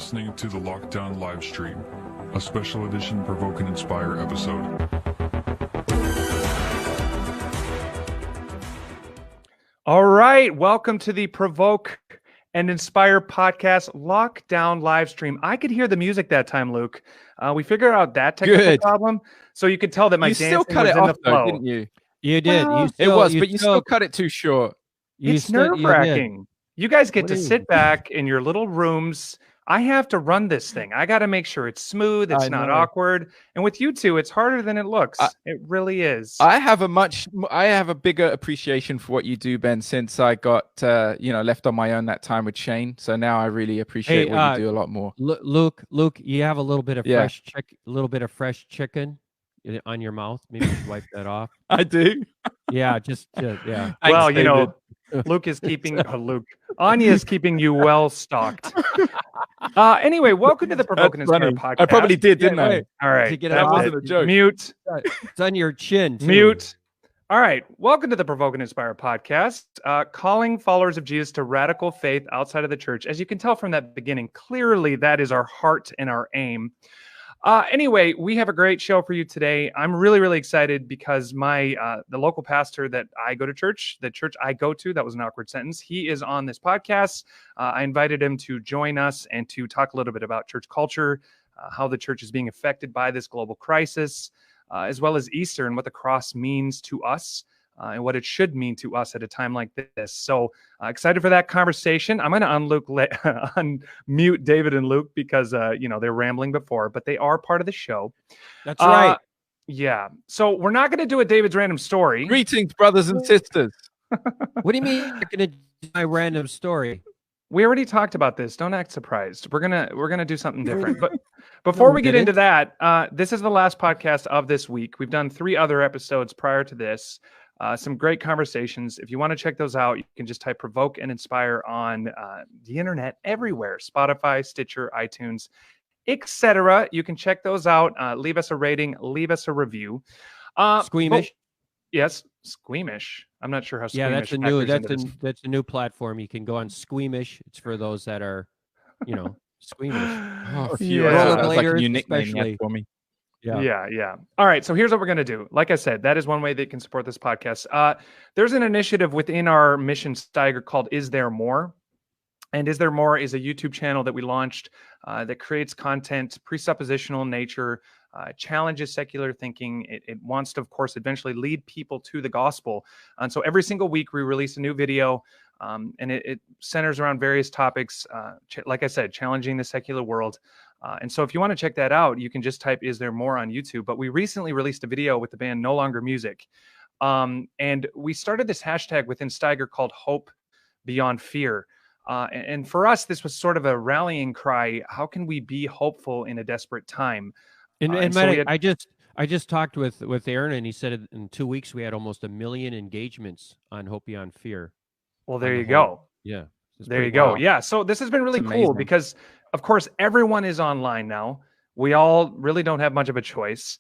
listening to the Lockdown live stream, a special edition Provoke and Inspire episode. All right, welcome to the Provoke and Inspire podcast Lockdown live stream. I could hear the music that time, Luke. We figured out that technical problem, so you could tell that my dancing still cut was it in off, the flow. though, didn't you? You did. Well, But you still cut it too short. It's nerve-wracking. You guys get to sit back in your little rooms. I have to run this thing. I got to make sure it's smooth, it's not awkward. And with you two, it's harder than it looks. It really is. I have a bigger appreciation for what you do, Ben, since I got left on my own that time with Shane. So now I really appreciate what you do a lot more. Luke, you have a little bit of fresh chicken on your mouth. Maybe you should wipe that off. I do. Yeah, yeah. Well, Luke is keeping Anya is keeping you well stocked. Anyway, welcome to the Provoke and Inspire podcast. I probably did, didn't I? All right, that wasn't a joke. Mute. It's on your chin. Too. Mute. All right, welcome to the Provoke and Inspire podcast, calling followers of Jesus to radical faith outside of the church. As you can tell from that beginning, clearly that is our heart and our aim. Anyway, we have a great show for you today. I'm really, really excited because the local pastor that I go to church, the church I go to, that was an awkward sentence, he is on this podcast. I invited him to join us and to talk a little bit about church culture, how the church is being affected by this global crisis, as well as Easter and what the cross means to us. And what it should mean to us at a time like this. So excited for that conversation. I'm going to unmute David and Luke because, they're rambling before, but they are part of the show. That's right. Yeah. So we're not going to do a David's random story. Greetings, brothers and sisters. What do you mean you're going to do my random story? We already talked about this. Don't act surprised. We're gonna do something different. But before we get into that, this is the last podcast of this week. We've done 3 other episodes prior to this. Some great conversations. If you want to check those out, you can just type Provoke and Inspire on the internet everywhere. Spotify, Stitcher, iTunes, etc. You can check those out. Leave us a rating. Leave us a review. Squeamish? Yes, Squeamish. I'm not sure how Squeamish. Yeah, that's a new platform. You can go on Squeamish. It's for those that are, squeamish. That's like a new nickname for me. Yeah. All right. So here's what we're going to do. Like I said, that is one way that you can support this podcast. There's an initiative within our mission Steiger called Is There More? And Is There More is a YouTube channel that we launched that creates content, presuppositional nature, challenges secular thinking. It wants to, of course, eventually lead people to the gospel. And so every single week we release a new video, and it centers around various topics, like I said, challenging the secular world. And so if you want to check that out, you can just type Is There More on YouTube. But we recently released a video with the band No Longer Music. And we started this hashtag within Steiger called Hope Beyond Fear. And for us, this was sort of a rallying cry. How can we be hopeful in a desperate time? I just talked with Aaron, and he said in 2 weeks we had almost 1 million engagements on Hope Beyond Fear. Well, there you go. Yeah. There you go. Yeah. So this has been really cool because, of course, everyone is online now. We all really don't have much of a choice.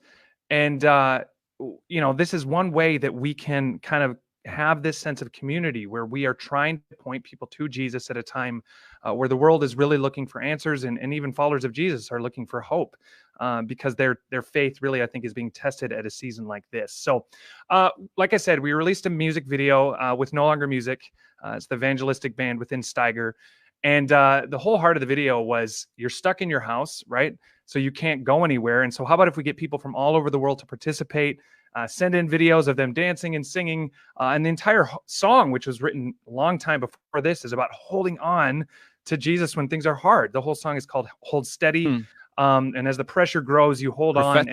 And, this is one way that we can kind of have this sense of community where we are trying to point people to Jesus at a time where the world is really looking for answers, and even followers of Jesus are looking for hope because their faith really, I think, is being tested at a season like this. So like I said, we released a music video with No Longer Music. It's the evangelistic band within Steiger. And the whole heart of the video was you're stuck in your house, right? So you can't go anywhere. And so how about if we get people from all over the world to participate, send in videos of them dancing and singing. And the entire song, which was written a long time before this, is about holding on to Jesus when things are hard. The whole song is called Hold Steady. And as the pressure grows, you hold on.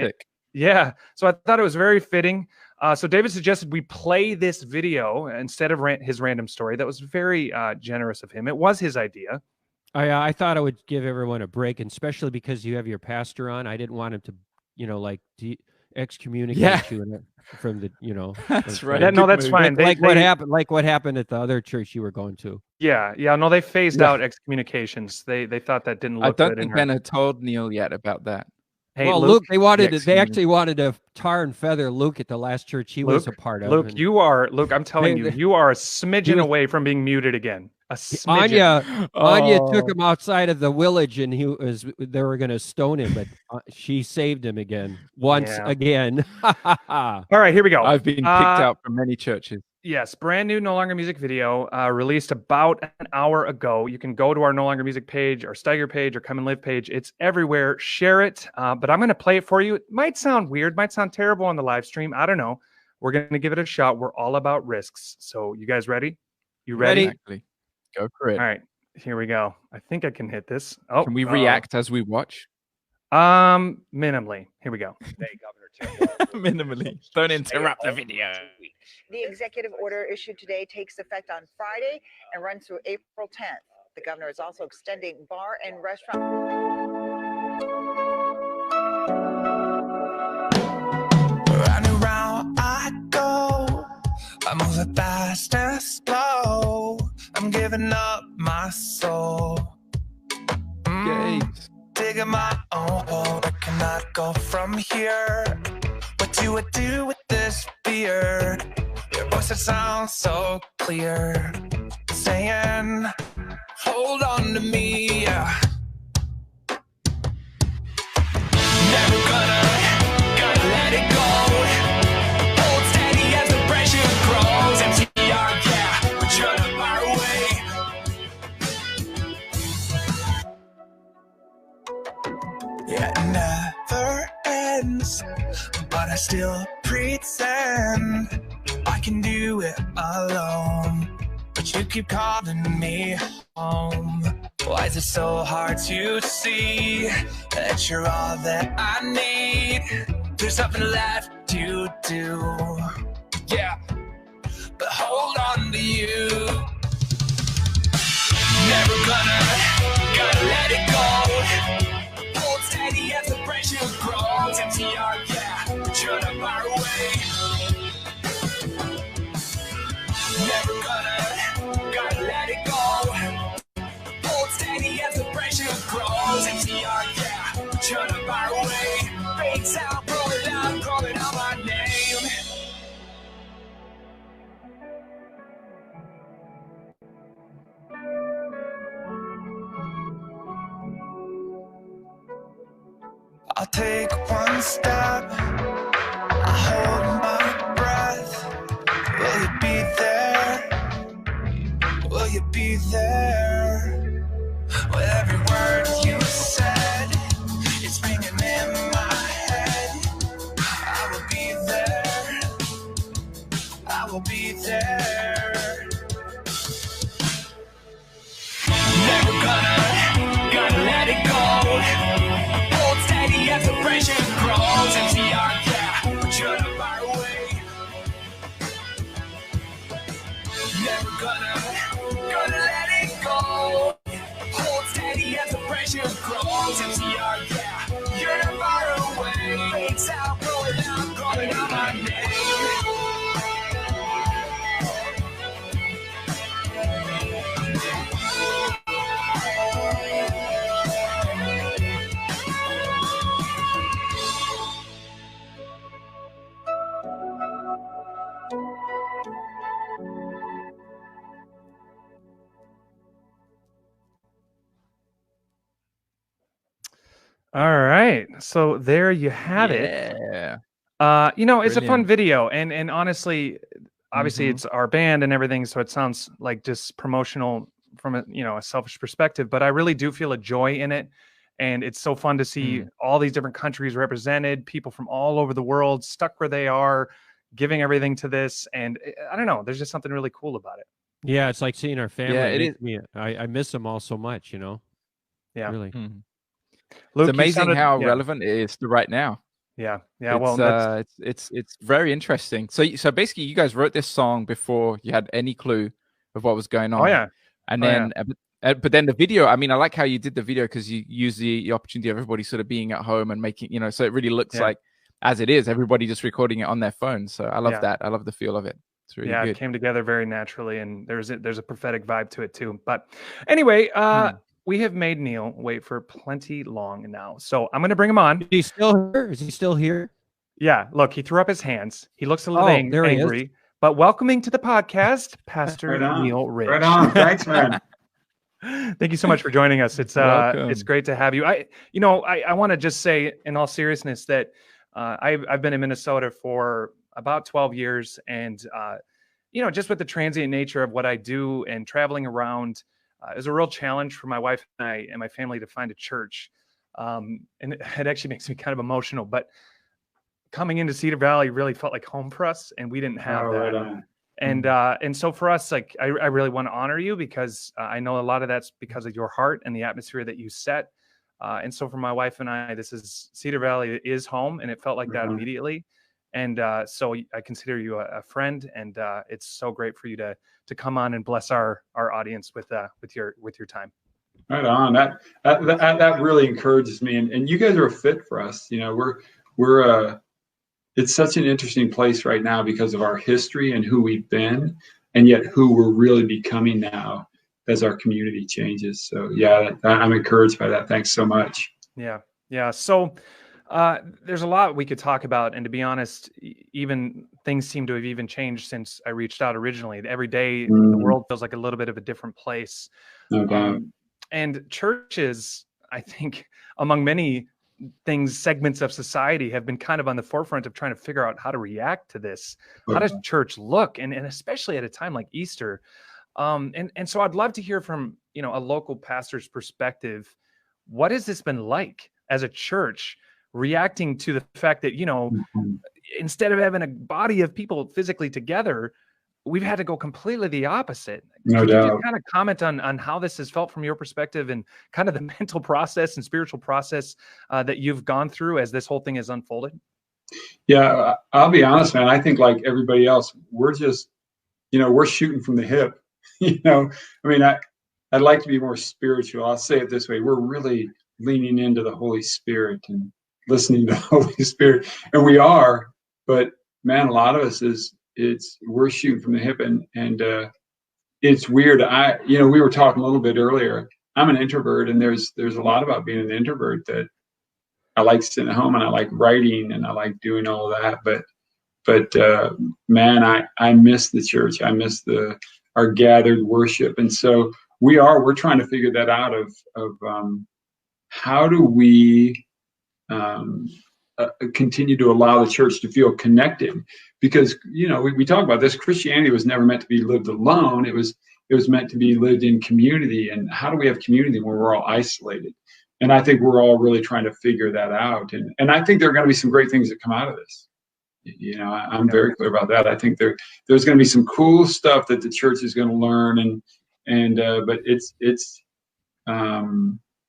Yeah. So I thought it was very fitting. So David suggested we play this video instead of his random story. That was very generous of him. It was his idea. I thought I would give everyone a break, and especially because you have your pastor on. I didn't want him to, excommunicate you from the, That's right. Yeah, no, that's fine. What happened at the other church you were going to. Yeah. No, they phased out excommunications. They thought that didn't look good. I don't think Ben had told Neal yet about that. Hey, well, Luke, they actually wanted to tar and feather Luke at the last church he was a part of. Luke, I'm telling you, you are a smidgen away from being muted again. A smidgen. Anya took him outside of the village, and they were going to stone him, but she saved him again. Once again. All right, here we go. I've been picked out from many churches. Yes, brand new No Longer Music video released about an hour ago. You can go to our No Longer Music page, our Steiger page, or Come and Live page. It's everywhere. Share it. But I'm going to play it for you. It might sound weird, might sound terrible on the live stream. I don't know. We're going to give it a shot. We're all about risks. So you guys ready? You ready? Exactly. Go for it. All right, here we go. I think I can hit this. Oh, can we react as we watch? Minimally. Here we go. Minimally. Don't interrupt the video. The executive order issued today takes effect on Friday and runs through April 10th. The governor is also extending bar and restaurant. Round and round I go. I'm moving fast and slow. I'm giving up my soul. Digging my own hole. I cannot go from here. What do I do with this fear? Your voice that sounds so clear, saying, hold on to me. Never gonna let it go. Hold steady as the pressure grows. MTR, yeah, but you're not far away. Yeah, it never ends, but I still pretend I can do it alone. But you keep calling me home. Why is it so hard to see that you're all that I need? There's nothing left to do. Yeah, but hold on to you. Never gonna let it go. Hold steady as the pressure grows. MTR, yeah, but you're not far away. Never gonna let it go. Hold steady as the pressure grows. MTR, yeah, but you're not far away. Breaks out, calling out my name. I'll take one step, I hold my breath. Will you be there? Will you be there? With every word you said, it's ringing in my head. I will be there. I will be there. Never gonna let it go. Hold steady as the pressure grows. MTR, yeah, but you're not far away. Never gonna let it go. Hold steady as the pressure grows. MTR, yeah, you're not far away. Breaks out, calling out my name. All right. So there you have it. You know, it's a fun video. And honestly, obviously it's our band and everything. So it sounds like just promotional from a, you know, a selfish perspective, but I really do feel a joy in it. And it's so fun to see all these different countries represented, people from all over the world stuck where they are, giving everything to this. And I don't know, there's just something really cool about it. Yeah, it's like seeing our family. Yeah, it is. I miss them all so much, you know? Yeah. Really. Luke, it's amazing how relevant it is to right now. Yeah. It's very interesting. So basically you guys wrote this song before you had any clue of what was going on. Oh yeah. And then but then the video, I mean, I like how you did the video because you use the opportunity of everybody sort of being at home and making, you know, so it really looks like as it is, everybody just recording it on their phone. So I love that. I love the feel of it. It's really good. It came together very naturally, and there's a prophetic vibe to it too. But anyway, we have made Neal wait for plenty long now. So I'm going to bring him on. Is he still here? Is he still here? Yeah. Look, he threw up his hands. He looks a little angry, But welcoming to the podcast, Pastor Neal Rich. Right on. Thanks, man. Thank you so much for joining us. It's great to have you. I want to just say in all seriousness that I've been in Minnesota for about 12 years, and just with the transient nature of what I do and traveling around, it was a real challenge for my wife and I and my family to find a church. And it actually makes me kind of emotional, but coming into Cedar Valley really felt like home for us, and we didn't have that. Right on. And so for us, like, I really want to honor you because I know a lot of that's because of your heart and the atmosphere that you set. And so for my wife and I, Cedar Valley is home, and it felt like that immediately. And so I consider you a friend, and it's so great for you to come on and bless our audience with your time. Right on. That really encourages me, and you guys are a fit for us. We're it's such an interesting place right now because of our history and who we've been, and yet who we're really becoming now as our community changes. So yeah, I'm encouraged by that. Thanks so much. Yeah. So there's a lot we could talk about, and to be honest, even things seem to have even changed since I reached out originally. Every day, the world feels like a little bit of a different place. Okay. And churches, I think, among many segments of society, have been kind of on the forefront of trying to figure out how to react to this. How does church look? And especially at a time like Easter. And so I'd love to hear from, a local pastor's perspective. What has this been like as a church reacting to the fact that, instead of having a body of people physically together, we've had to go completely the opposite. No doubt. Could you just kind of comment on how this has felt from your perspective and kind of the mental process and spiritual process that you've gone through as this whole thing has unfolded? Yeah, I'll be honest, man. I think like everybody else, we're just, we're shooting from the hip. I'd like to be more spiritual. I'll say it this way. We're really leaning into the Holy Spirit and listening to the Holy Spirit. And we are, but man, a lot of us we're shooting from the hip, and it's weird. We were talking a little bit earlier. I'm an introvert, and there's a lot about being an introvert that I like sitting at home, and I like writing, and I like doing all of that. But man, I miss the church. I miss our gathered worship, and so we're trying to figure that out of how do we continue to allow the church to feel connected, because we talk about this. Christianity was never meant to be lived alone. It was meant to be lived in community. And how do we have community when we're all isolated? And I think we're all really trying to figure that out. And I think there are going to be some great things that come out of this. I'm very clear about that. I think there's going to be some cool stuff that the church is going to learn, but it's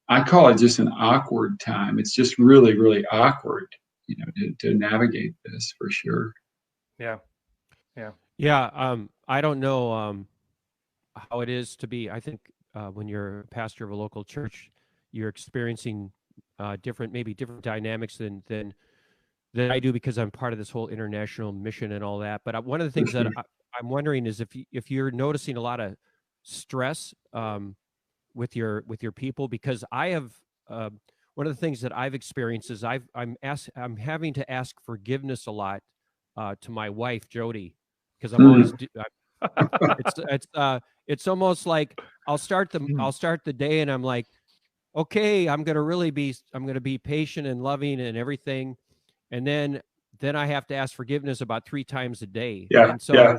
I call it just an awkward time. It's just really, really awkward, to navigate this for sure. Yeah. I don't know how it is to be. I think when you're a pastor of a local church, you're experiencing different dynamics than I do, because I'm part of this whole international mission and all that. But one of the things that I'm wondering is if you're noticing a lot of stress with your people, because I have one of the things that I've experienced is I'm having to ask forgiveness a lot to my wife Jody, because I'm always it's almost like I'll start the day and I'm like, okay, I'm going to be patient and loving and everything, and then I have to ask forgiveness about 3 times a day. Yeah. And so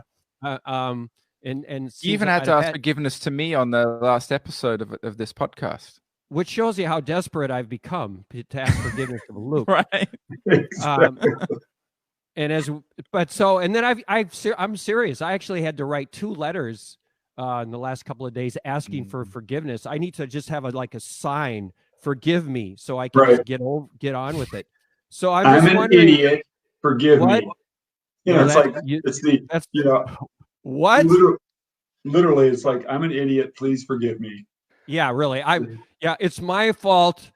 and you even had to ask forgiveness to me on the last episode of this podcast, which shows you how desperate I've become to ask forgiveness of Luke. Right. And then I'm serious. I actually had to write 2 letters in the last couple of days asking for forgiveness. I need to just have a sign, forgive me, so I can just get on with it. So I'm an idiot. Forgive me. What? Literally, it's like, I'm an idiot. Please forgive me. Yeah, really. It's my fault.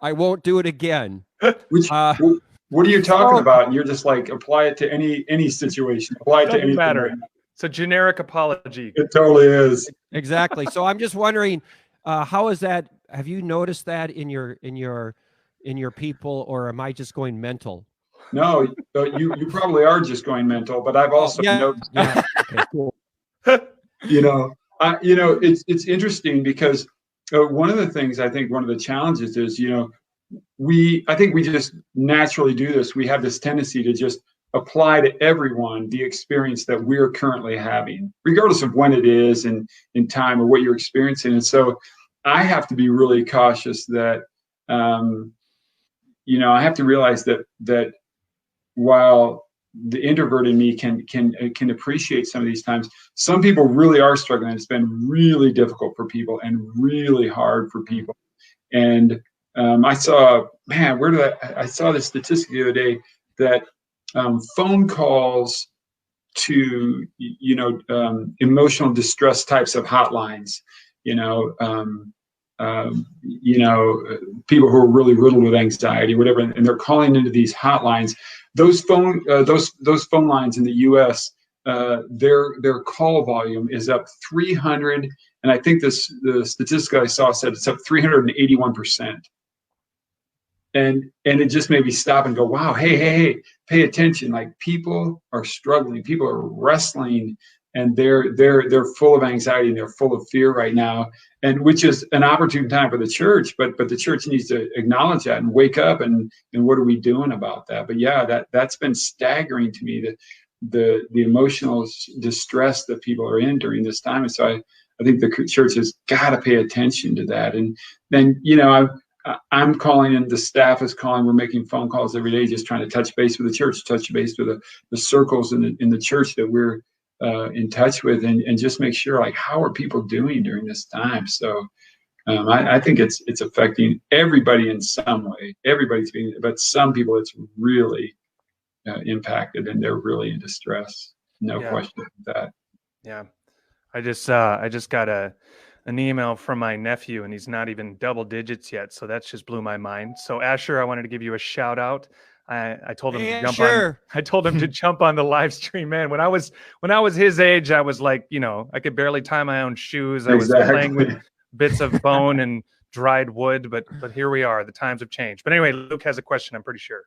I won't do it again. What are you talking about? And you're just like, apply it to any situation. Apply it to anything. Matter. It's a generic apology. It totally is. Exactly. So I'm just wondering, how is that? Have you noticed that in your people, or am I just going mental? No, you probably are just going mental, but I've also noticed. Yeah. Okay, cool. It's interesting because one of the things, I think one of the challenges is, I think we just naturally do this. We have this tendency to just apply to everyone the experience that we're currently having, regardless of when it is and in time or what you're experiencing. And so I have to be really cautious that, I have to realize that while the introvert in me can appreciate some of these times, some people really are struggling. It's been really difficult for people and really hard for people. And I saw this statistic the other day that phone calls to emotional distress types of hotlines, people who are really riddled with anxiety, whatever, and they're calling into these hotlines. Those phone lines in the U.S., their call volume is up 300, and I think the statistic I saw said it's up 381%. And it just made me stop and go, wow, hey, pay attention. Like, people are struggling, people are wrestling, and they're full of anxiety and they're full of fear right now, and which is an opportune time for the church. But the church needs to acknowledge that and wake up and what are we doing about that? But yeah, that's been staggering to me, that the emotional distress that people are in during this time. And so I think the church has got to pay attention to that. And then I'm calling, and the staff is calling. We're making phone calls every day, just trying to touch base with the church, touch base with the circles in the church that we're in touch with, and just make sure, like, how are people doing during this time? So I think it's affecting everybody in some way. Everybody's but some people it's really impacted, and they're really in distress. No question about that. Yeah, I just got an email from my nephew, and he's not even double digits yet, so that's just blew my mind. So Asher, I wanted to give you a shout out. I told him to jump on. I told him to jump on the live stream, man. When I was his age, I was like, I could barely tie my own shoes. I was playing with bits of bone and dried wood, but here we are. The times have changed. But anyway, Luke has a question, I'm pretty sure.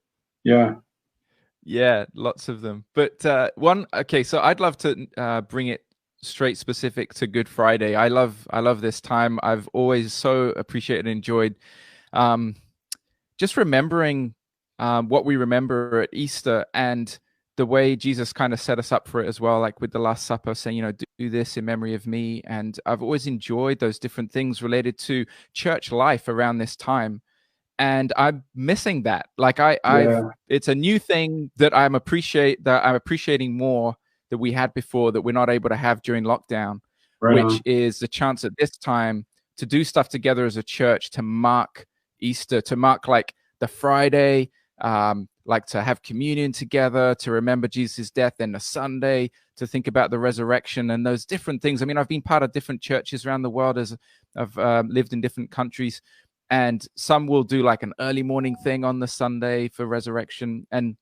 Yeah, lots of them. But so I'd love to bring it straight specific to Good Friday. I love this time. I've always so appreciated and enjoyed just remembering what we remember at Easter, and the way Jesus kind of set us up for it as well, like with the Last Supper, saying, do this in memory of me. And I've always enjoyed those different things related to church life around this time. And I'm missing that. Like it's a new thing that I'm appreciating more that we had before, that we're not able to have during lockdown, which is the chance at this time to do stuff together as a church, to mark Easter, to mark like the Friday, like to have communion together, to remember Jesus' death, and the Sunday to think about the resurrection and those different things. I mean, I've been part of different churches around the world as I've lived in different countries, and some will do like an early morning thing on the Sunday for resurrection, and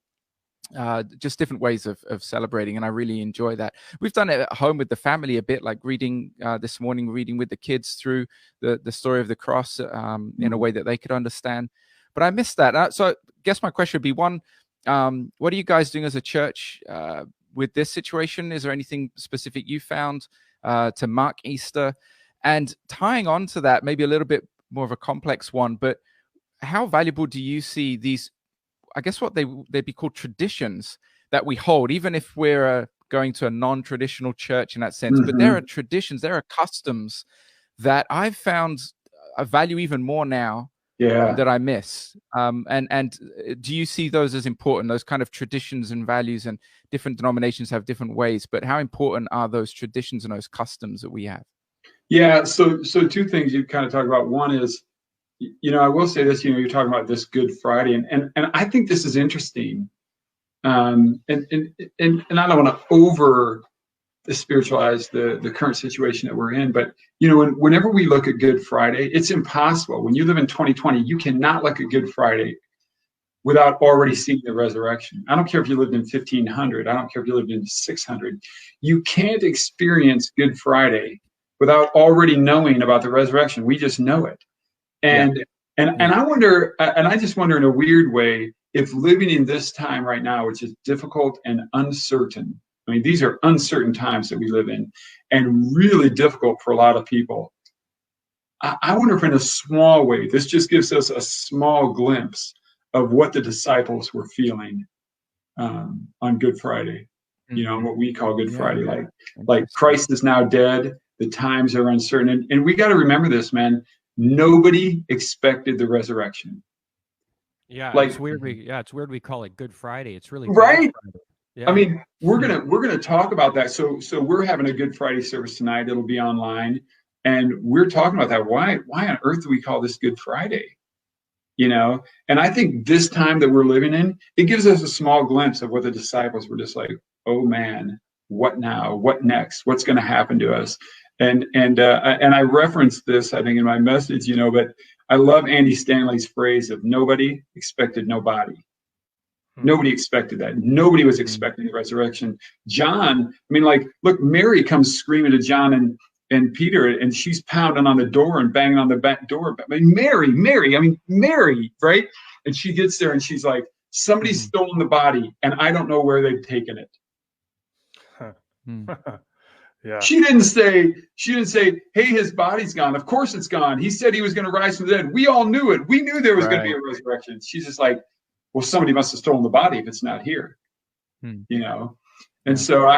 just different ways of celebrating. And I really enjoy that. We've done it at home with the family a bit, like reading this morning, reading with the kids through the story of the cross in a way that they could understand. But I missed that. So I guess my question would be, one, what are you guys doing as a church with this situation? Is there anything specific you found to mark Easter? And tying on to that, maybe a little bit more of a complex one, but how valuable do you see these, I guess what they'd be called traditions that we hold, even if we're going to a non-traditional church in that sense, but there are traditions, there are customs that I've found I value even more now that I miss. And do you see those as important, those kind of traditions and values? And different denominations have different ways, but how important are those traditions and those customs that we have? Yeah, so two things you kind of talk about. One is, I will say this, you're talking about this Good Friday, and I think this is interesting. And I don't want to over spiritualize the current situation that we're in, but whenever we look at Good Friday, it's impossible. When you live in 2020, you cannot look at Good Friday without already seeing the resurrection. I don't care if you lived in 1500. I don't care if you lived in 600. You can't experience Good Friday without already knowing about the resurrection. We just know it. And And I wonder, and I just wonder in a weird way, if living in this time right now, which is difficult and uncertain, I mean, these are uncertain times that we live in, and really difficult for a lot of people. I wonder if in a small way, this just gives us a small glimpse of what the disciples were feeling on Good Friday, you know, what we call Good Friday. Like Christ is now dead. The times are uncertain. And we got to remember this, man. Nobody expected the resurrection. Yeah, like, it's weird. It's weird we call it Good Friday. It's really right. Yeah. I mean, we're gonna talk about that. So we're having a Good Friday service tonight. It'll be online, and we're talking about that. Why on earth do we call this Good Friday? You know, and I think this time that we're living in, it gives us a small glimpse of what the disciples were just like. Oh man, what now? What next? What's going to happen to us? And I referenced this, I think, in my message. You know, but I love Andy Stanley's phrase of nobody expected nobody. Nobody expected that. Nobody was expecting the resurrection. John, I mean, like, look, Mary comes screaming to John and Peter, and she's pounding on the door and banging on the back door. I mean, Mary, right? And she gets there and she's like, somebody's stolen the body, and I don't know where they've taken it. Yeah. She didn't say, hey, his body's gone. Of course it's gone. He said he was going to rise from the dead. We all knew it. We knew there was going to be a resurrection. She's just like, well, somebody must have stolen the body if it's not here, you know? And so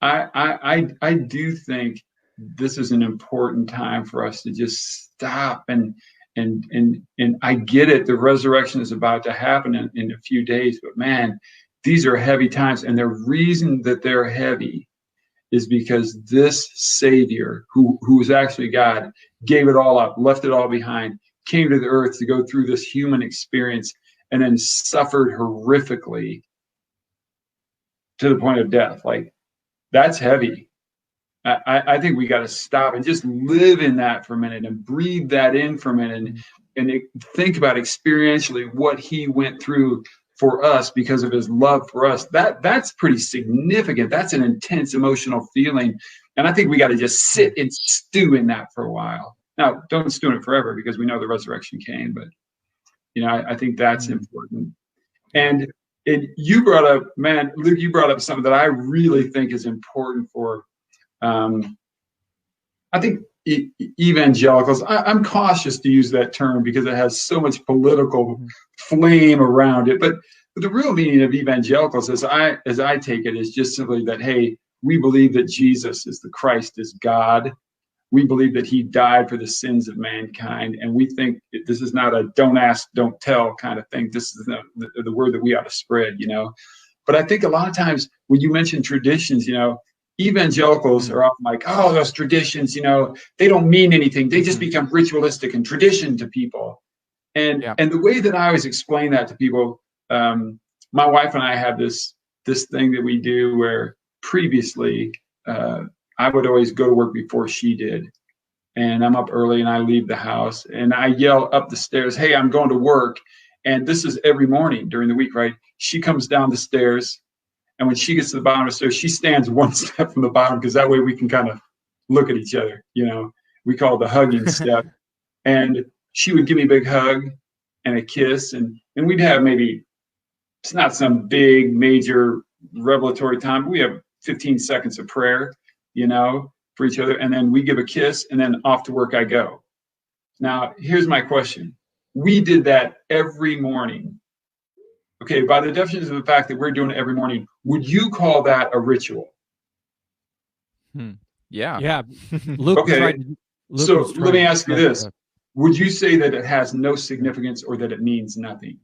I do think this is an important time for us to just stop and I get it. The resurrection is about to happen in a few days, but man, these are heavy times. And the reason that they're heavy is because this Savior, who is actually God, gave it all up, left it all behind, came to the earth to go through this human experience, and then suffered horrifically to the point of death. Like, that's heavy. I think we got to stop and just live in that for a minute and breathe that in for a minute and think about experientially what he went through for us because of his love for us. That's pretty significant. That's an intense emotional feeling. And I think we got to just sit and stew in that for a while. Now, don't stew in it forever because we know the resurrection came, but you know, I think that's important. And you brought up, man, Luke, you brought up something that I really think is important for, I think, evangelicals. I'm cautious to use that term because it has so much political flame around it. But the real meaning of evangelicals, as I take it, is just simply that, hey, we believe that Jesus is the Christ, is God. We believe that he died for the sins of mankind. And we think this is not a don't ask, don't tell kind of thing. This is the word that we ought to spread, you know. But I think a lot of times when you mention traditions, you know, evangelicals are often like, oh, those traditions, you know, they don't mean anything. They just become ritualistic and tradition to people. And the way that I always explain that to people, my wife and I have this thing that we do where previously I would always go to work before she did. And I'm up early and I leave the house and I yell up the stairs, hey, I'm going to work. And this is every morning during the week, right? She comes down the stairs. And when she gets to the bottom of the stairs, she stands one step from the bottom because that way we can kind of look at each other. You know, we call it the hugging step. And she would give me a big hug and a kiss. And we'd have maybe, it's not some big major revelatory time, but we have 15 seconds of prayer, you know, for each other. And then we give a kiss and then off to work I go. Now, here's my question. We did that every morning. Okay, by the definition of the fact that we're doing it every morning, would you call that a ritual? Yeah. Luke, okay, so let me ask you this. Would you say that it has no significance or that it means nothing?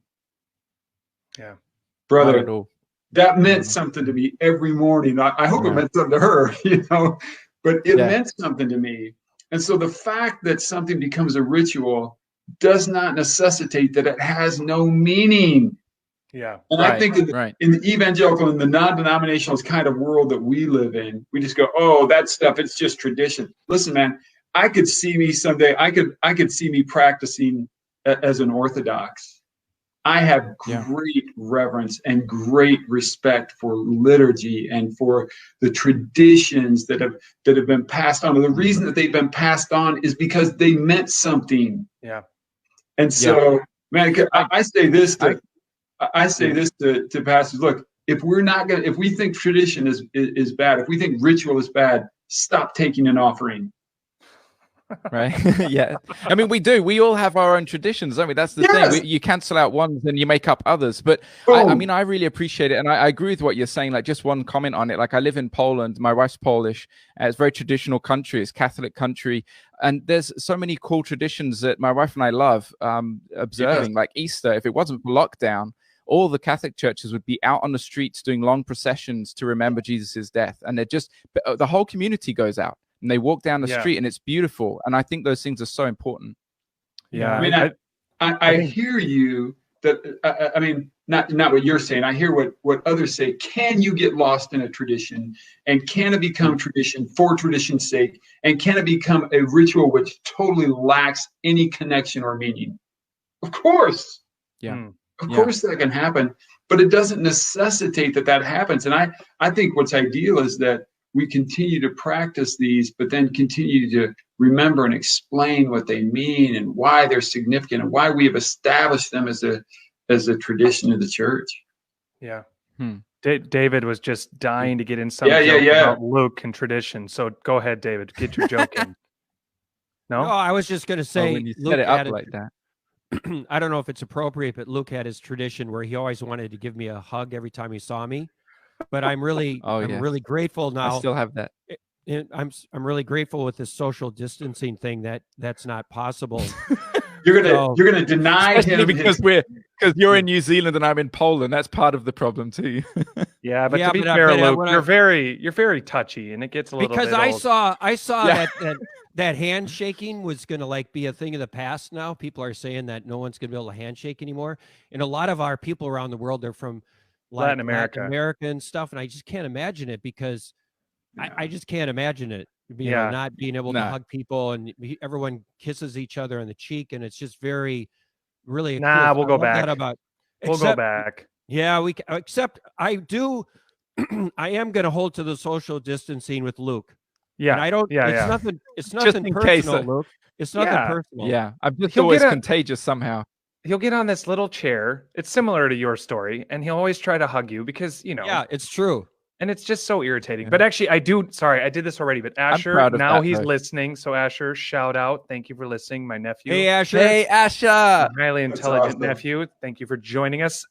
Yeah. Brother, that meant something to me every morning. I hope it meant something to her, you know, but it meant something to me. And so the fact that something becomes a ritual does not necessitate that it has no meaning. Yeah. And I think in the evangelical and the non-denominational kind of world that we live in, we just go, oh, that stuff, it's just tradition. Listen, man, I could see me someday, I could see me practicing as an Orthodox. I have great reverence and great respect for liturgy and for the traditions that have been passed on. And the reason that they've been passed on is because they meant something. Yeah. And so, man, I say this to pastors. Look, if we think tradition is bad, if we think ritual is bad, stop taking an offering. Right. Yeah. I mean, we all have our own traditions, don't we? That's the thing. You cancel out ones and you make up others. But I mean, I really appreciate it. And I agree with what you're saying. Like, just one comment on it. Like, I live in Poland. My wife's Polish. It's a very traditional country. It's Catholic country. And there's so many cool traditions that my wife and I love observing, like Easter. If it wasn't for lockdown, all the Catholic churches would be out on the streets doing long processions to remember Jesus's death. And the whole community goes out. And they walk down the street, and it's beautiful. And I think those things are so important. Yeah, I mean, I hear you. That I mean, not what you're saying. I hear what others say. Can you get lost in a tradition, and can it become tradition for tradition's sake, and can it become a ritual which totally lacks any connection or meaning? Of course, of course that can happen, but it doesn't necessitate that happens. And I think what's ideal is that we continue to practice these, but then continue to remember and explain what they mean and why they're significant and why we have established them as a tradition of the church. Yeah. David was just dying to get in some joke about Luke and tradition. So go ahead, David, get your joke in. No, I was just going to say, when you set it up like that. I don't know if it's appropriate, but Luke had his tradition where he always wanted to give me a hug every time he saw me. But I'm really, really grateful now. I still have that. I'm really grateful with this social distancing thing that's not possible. You're gonna deny him because you're in New Zealand and I'm in Poland. That's part of the problem too. But to be fair, Luke, you're very touchy, and it gets a little because bit old. I saw that handshaking was going to like be a thing of the past now. People are saying that no one's going to be able to handshake anymore, and a lot of our people around the world, they're from Latin America and stuff, and I just can't imagine it because I just can't imagine it. You know, not being able to hug people, and everyone kisses each other on the cheek, and it's just really cool. We'll go back. We'll go back. Yeah, except I do. I am going to hold to the social distancing with Luke. Yeah, and I don't. Nothing. It's nothing personal, Luke. It's nothing personal. Yeah, I'm just always contagious somehow. He'll get on this little chair. It's similar to your story, and he'll always try to hug you because, you know. Yeah, it's true. And it's just so irritating. Yeah. But actually, I did this already, but Asher, now he's listening. So Asher, shout out. Thank you for listening, my nephew. Hey, Asher. Hey, Asher. Highly intelligent nephew. Thank you for joining us.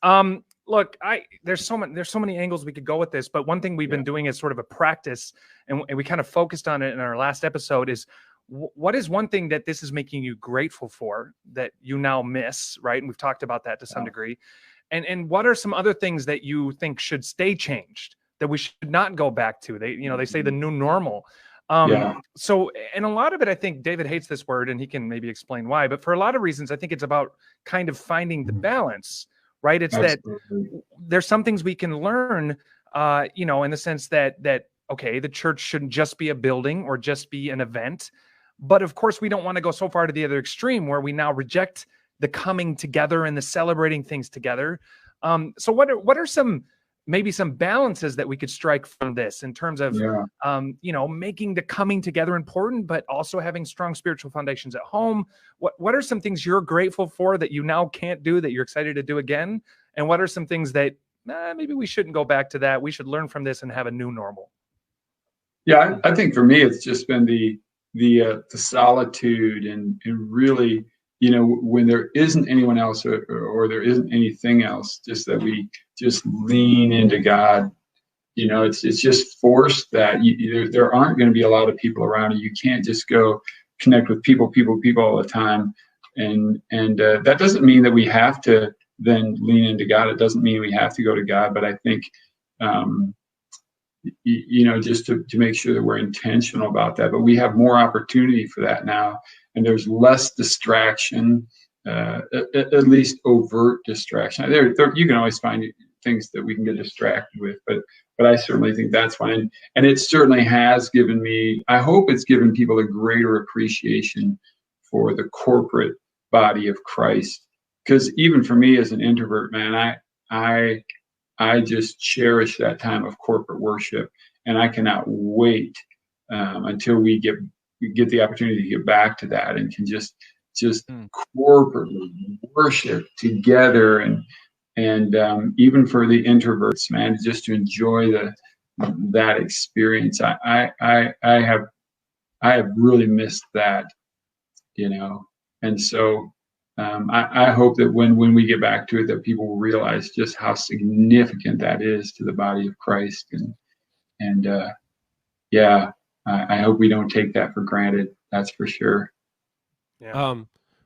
Look, there's so many angles we could go with this, but one thing we've been doing as sort of a practice, and we kind of focused on it in our last episode, is what is one thing that this is making you grateful for that you now miss, right? And we've talked about that to some degree. And what are some other things that you think should stay changed, that we should not go back to? They say the new normal. So, and a lot of it, I think David hates this word, and he can maybe explain why, but for a lot of reasons, I think it's about kind of finding the balance, right? It's that there's some things we can learn, in the sense that, okay, the church shouldn't just be a building or just be an event. But of course, we don't want to go so far to the other extreme where we now reject the coming together and the celebrating things together. So what are some balances that we could strike from this in terms of, making the coming together important, but also having strong spiritual foundations at home? What are some things you're grateful for that you now can't do that you're excited to do again? And what are some things that maybe we shouldn't go back to that? We should learn from this and have a new normal. Yeah, I think for me, it's just been the solitude and really, when there isn't anyone else or there isn't anything else, just that we just lean into God. It's just forced that there aren't going to be a lot of people around you. You can't just go connect with people all the time. And that doesn't mean that we have to then lean into God. It doesn't mean we have to go to God, but I think, just to make sure that we're intentional about that. But we have more opportunity for that now, and there's less distraction, at least overt distraction. There you can always find things that we can get distracted with, but I certainly think that's one. And it certainly has given me, I hope it's given people a greater appreciation for the corporate body of Christ. Because even for me as an introvert, man, I just cherish that time of corporate worship, and I cannot wait until we get the opportunity to get back to that and can just just corporately worship together, and even for the introverts, man, just to enjoy that experience. I have really missed that, and so I hope that when we get back to it, that people will realize just how significant that is to the body of Christ, and I hope we don't take that for granted. That's for sure. Yeah.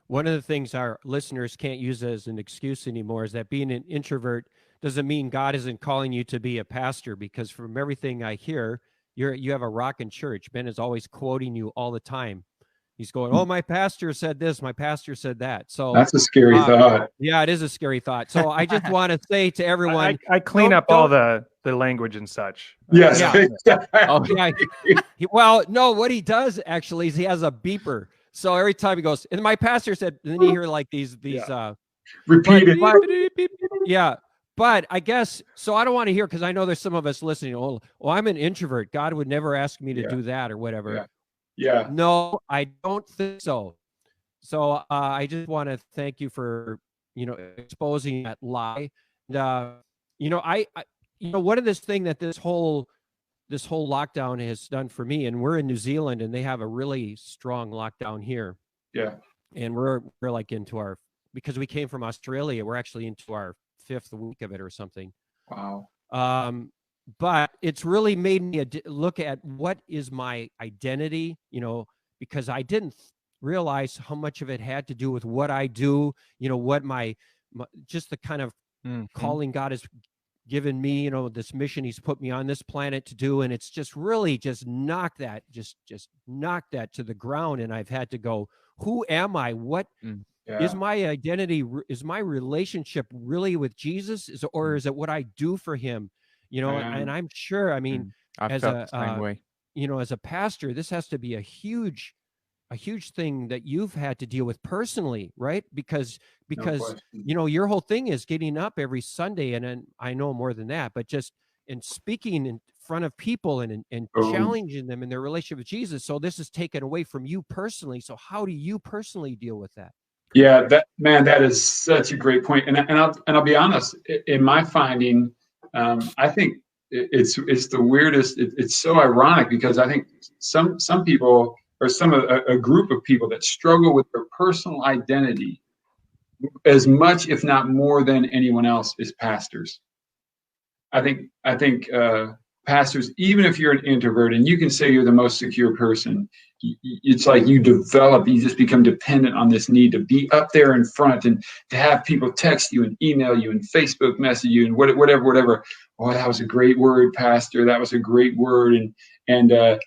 One of the things our listeners can't use as an excuse anymore is that being an introvert doesn't mean God isn't calling you to be a pastor, because from everything I hear, you have a rockin' church. Ben is always quoting you all the time. He's going, "Oh, my pastor said this, my pastor said that." So that's a scary thought. Yeah, it is a scary thought. So I just want to say to everyone, I clean up all the language and such. Yes. Yeah. Oh, yeah. Well, no, what he does actually is he has a beeper. So every time he goes, and my pastor said, and then you hear like these repeated. Yeah. But I guess, so I don't want to hear, because I know there's some of us listening. Oh, I'm an introvert. God would never ask me to do that or whatever. Yeah. No, I don't think so. So I just want to thank you for, exposing that lie. And, one of this thing that this whole lockdown has done for me, and we're in New Zealand and they have a really strong lockdown here. Yeah. And we're like because we came from Australia, we're actually into our 5th week of it or something. Wow. But it's really made me look at what is my identity, because I didn't realize how much of it had to do with what I do, what my just the kind of calling God has given me, this mission he's put me on this planet to do. And it's just really just knocked that to the ground. And I've had to go, who am I? What is my identity? Is my relationship really with Jesus? Or is it what I do for him? And I'm sure, I mean, as a pastor, this has to be a huge thing that you've had to deal with personally, right? Because your whole thing is getting up every Sunday, and I know more than that, but just in speaking in front of people and challenging them in their relationship with Jesus. So this is taken away from you personally. So how do you personally deal with that? Yeah, that is such a great point. And I'll be honest, in my finding, I think it's the weirdest. It's so ironic, because I think some people, or a group of people that struggle with their personal identity as much, if not more than anyone else, is pastors. I think pastors, even if you're an introvert and you can say you're the most secure person, it's like you just become dependent on this need to be up there in front and to have people text you and email you and Facebook message you and whatever. Oh, that was a great word, Pastor. That was a great word. And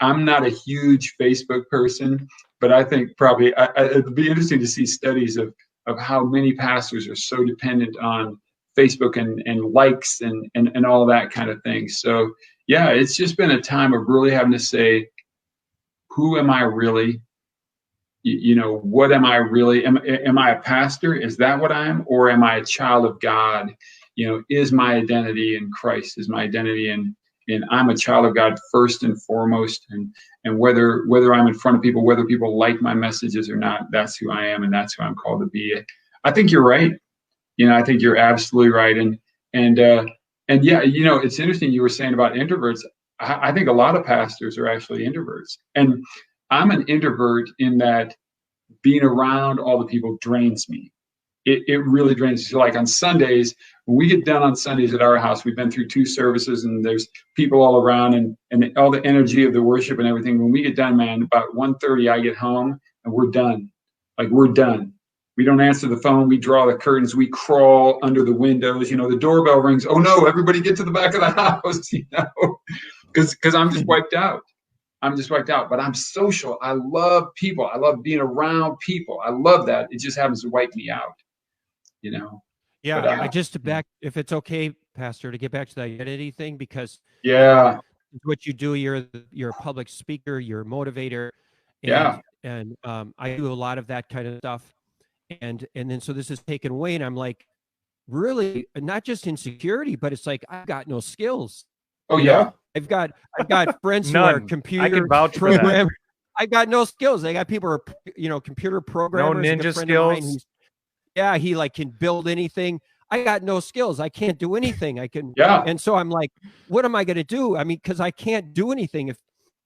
I'm not a huge Facebook person, but I think probably it'd be interesting to see studies of how many pastors are so dependent on Facebook and likes and all that kind of thing. So yeah, it's just been a time of really having to say, who am I really? What am I really? Am I a pastor? Is that what I am? Or am I a child of God? Is my identity in Christ? Is my identity in I'm a child of God first and foremost, and whether I'm in front of people, whether people like my messages or not, that's who I am, and that's who I'm called to be. I think you're right. I think you're absolutely right. And yeah, it's interesting you were saying about introverts. I think a lot of pastors are actually introverts, and I'm an introvert in that being around all the people drains me. It really drains me. So like on Sundays, when we get done on Sundays at our house, we've been through 2 services and there's people all around and all the energy of the worship and everything. When we get done, man, about 1:30, I get home and we're done. Like, we're done. We don't answer the phone. We draw the curtains. We crawl under the windows. The doorbell rings. Oh no, everybody get to the back of the house, because I'm just wiped out. But I'm social. I love people. I love being around people. I love that. It just happens to wipe me out, Yeah. But, if it's okay, Pastor, to get back to the identity thing, because what you do, you're a public speaker, you're a motivator. And I do a lot of that kind of stuff. And then, so this is taken away, and I'm like, really not just insecurity, but it's like, I've got no skills. Oh yeah. I've got friends who are computer I can vouch for that. I got no skills. I got people who are, you know, computer programmers. No like a ninja friend of mine skills. yeah, he like can build anything. I got no skills. I can't do anything. I can. Yeah. And so I'm like, what am I going to do? I mean, because I can't do anything if